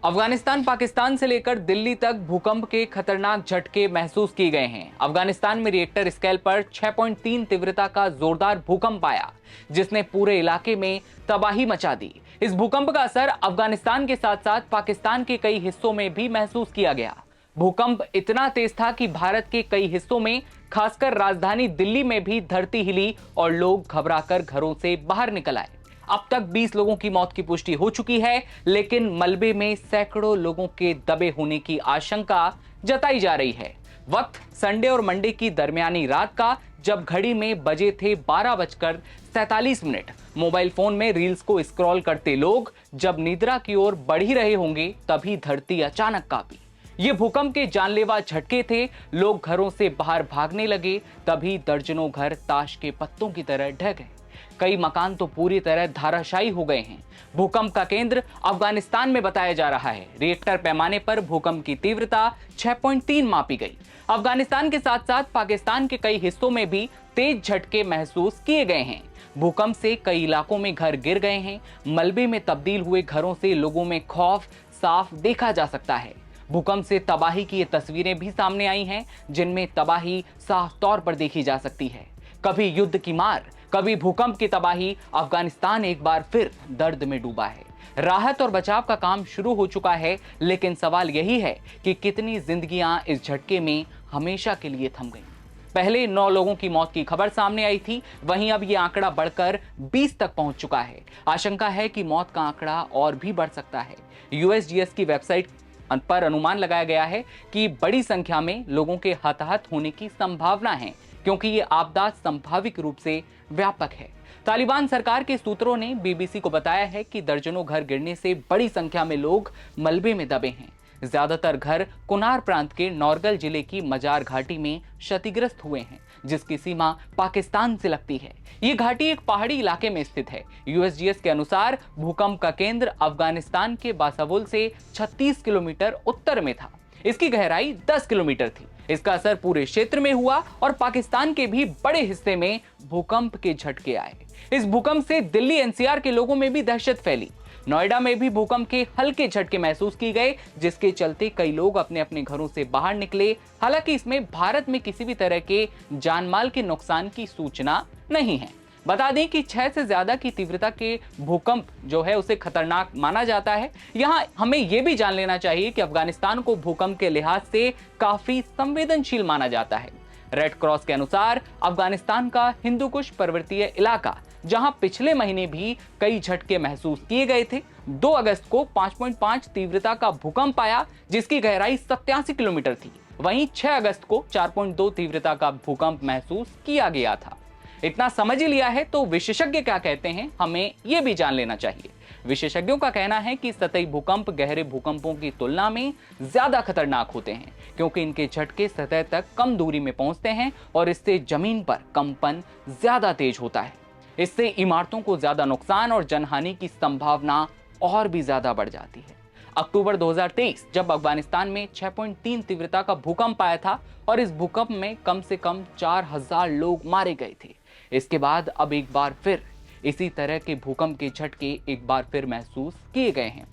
अफगानिस्तान पाकिस्तान से लेकर दिल्ली तक भूकंप के खतरनाक झटके महसूस किए गए हैं। अफगानिस्तान में रिएक्टर स्केल पर 6.3 तीव्रता का जोरदार भूकंप आया, जिसने पूरे इलाके में तबाही मचा दी। इस भूकंप का असर अफगानिस्तान के साथ साथ पाकिस्तान के कई हिस्सों में भी महसूस किया गया। भूकंप इतना तेज था कि भारत के कई हिस्सों में, खासकर राजधानी दिल्ली में भी धरती हिली और लोग घबराकर घरों से बाहर निकल आए। अब तक 20 लोगों की मौत की पुष्टि हो चुकी है, लेकिन मलबे में सैकड़ों लोगों के दबे होने की आशंका जताई जा रही है। वक्त संडे और मंडे की दरमियानी रात का, जब घड़ी में बजे थे 12:47। मोबाइल फोन में रील्स को स्क्रॉल करते लोग जब निद्रा की ओर बढ़ ही रहे होंगे, तभी धरती अचानक कांपी। ये भूकंप के जानलेवा झटके थे। लोग घरों से बाहर भागने लगे, तभी दर्जनों घर ताश के पत्तों की तरह ढह गए। कई मकान तो पूरी तरह धाराशायी हो गए हैं। भूकंप का केंद्र अफगानिस्तान में बताया जा रहा है। रिएक्टर पैमाने पर भूकंप की तीव्रता 6.3 मापी गई। अफगानिस्तान के साथ साथ पाकिस्तान के कई हिस्सों में भी तेज झटके महसूस किए गए हैं। भूकंप से कई इलाकों में घर गिर गए हैं। मलबे में तब्दील हुए घरों से लोगों में खौफ साफ देखा जा सकता है। भूकंप से तबाही की ये तस्वीरें भी सामने आई हैं, जिनमें तबाही साफ तौर पर देखी जा सकती है। कभी युद्ध की मार, कभी भूकंप की तबाही। अफगानिस्तान एक बार फिर दर्द में डूबा है। राहत और बचाव का काम शुरू हो चुका है, लेकिन सवाल यही है कि कितनी जिंदगियां इस झटके में हमेशा के लिए थम गईं। पहले 9 लोगों की मौत की खबर सामने आई थी, वहीं अब यह आंकड़ा बढ़कर 20 तक पहुंच चुका है। आशंका है कि मौत का आंकड़ा और भी बढ़ सकता है। यूएसजीएस की वेबसाइट पर अनुमान लगाया गया है कि बड़ी संख्या में लोगों के हताहत होने की संभावना है, क्योंकि ये आपदा संभाविक रूप से व्यापक है। तालिबान सरकार के सूत्रों ने बीबीसी को बताया है कि दर्जनों घर गिरने से बड़ी संख्या में लोग मलबे में दबे हैं। ज्यादातर घर कुनार प्रांत के नौरगल जिले की मजार घाटी में क्षतिग्रस्त हुए हैं, जिसकी सीमा पाकिस्तान से लगती है। ये घाटी एक पहाड़ी इलाके में स्थित है। यूएसजीएस के अनुसार भूकंप का केंद्र अफगानिस्तान के बासावुल से 36 किलोमीटर उत्तर में था। इसकी गहराई 10 किलोमीटर थी। इसका असर पूरे क्षेत्र में हुआ और पाकिस्तान के भी बड़े हिस्से में भूकंप के झटके आए। इस भूकंप से दिल्ली एनसीआर के लोगों में भी दहशत फैली। नोएडा में भी भूकंप के हल्के झटके महसूस किए गए, जिसके चलते कई लोग अपने अपने घरों से बाहर निकले। हालांकि इसमें भारत में किसी भी तरह के जानमाल के नुकसान की सूचना नहीं है। बता दें कि 6 से ज्यादा की तीव्रता के भूकंप जो है उसे खतरनाक माना जाता है। यहाँ हमें यह भी जान लेना चाहिए कि अफगानिस्तान को भूकंप के लिहाज से काफी संवेदनशील माना जाता है। रेड क्रॉस के अनुसार अफगानिस्तान का हिंदू कुश पर्वतीय इलाका, जहां पिछले महीने भी कई झटके महसूस किए गए थे। 2 अगस्त को 5.5 तीव्रता का भूकंप आया, जिसकी गहराई 87 किलोमीटर थी। वहीं 6 अगस्त को 4.2 तीव्रता का भूकंप महसूस किया गया था। इतना समझ ही लिया है तो विशेषज्ञ क्या कहते हैं, हमें यह भी जान लेना चाहिए। विशेषज्ञों का कहना है कि सतही भूकंप गहरे भूकंपों की तुलना में ज्यादा खतरनाक होते हैं, क्योंकि इनके झटके सतह तक कम दूरी में पहुंचते हैं और इससे जमीन पर कंपन ज्यादा तेज होता है। इससे इमारतों को ज्यादा नुकसान और जनहानि की संभावना और भी ज्यादा बढ़ जाती है। अक्टूबर 2023 जब अफगानिस्तान में 6.3 तीव्रता का भूकंप आया था और इस भूकंप में कम से कम 4000 लोग मारे गए थे। इसके बाद अब एक बार फिर इसी तरह के भूकंप के झटके एक बार फिर महसूस किए गए हैं।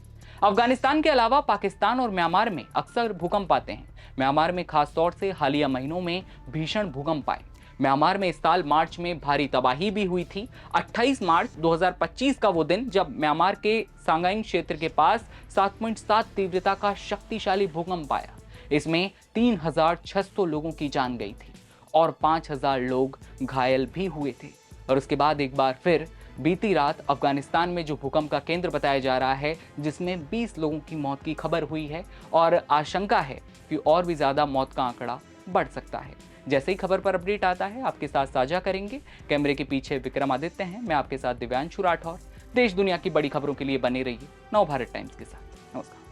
अफगानिस्तान के अलावा पाकिस्तान और म्यांमार में अक्सर भूकंप आते हैं। म्यांमार में खासतौर से हालिया महीनों में भीषण भूकंप आए। म्यांमार में इस साल मार्च में भारी तबाही भी हुई थी। 28 मार्च 2025 का वो दिन जब म्यांमार के सांगाइंग क्षेत्र के पास 7.7 तीव्रता का शक्तिशाली भूकंप आया। इसमें 3600 लोगों की जान गई थी और 5000 लोग घायल भी हुए थे। और उसके बाद एक बार फिर बीती रात अफगानिस्तान में जो भूकंप का केंद्र बताया जा रहा है, जिसमें 20 लोगों की मौत की खबर हुई है और आशंका है कि और भी ज्यादा मौत का आंकड़ा बढ़ सकता है। जैसे ही खबर पर अपडेट आता है आपके साथ साझा करेंगे। कैमरे के पीछे विक्रमादित्य हैं, मैं आपके साथ दिव्यांशु राठौर। देश दुनिया की बड़ी खबरों के लिए बने रहिए नवभारत टाइम्स के साथ। नमस्कार।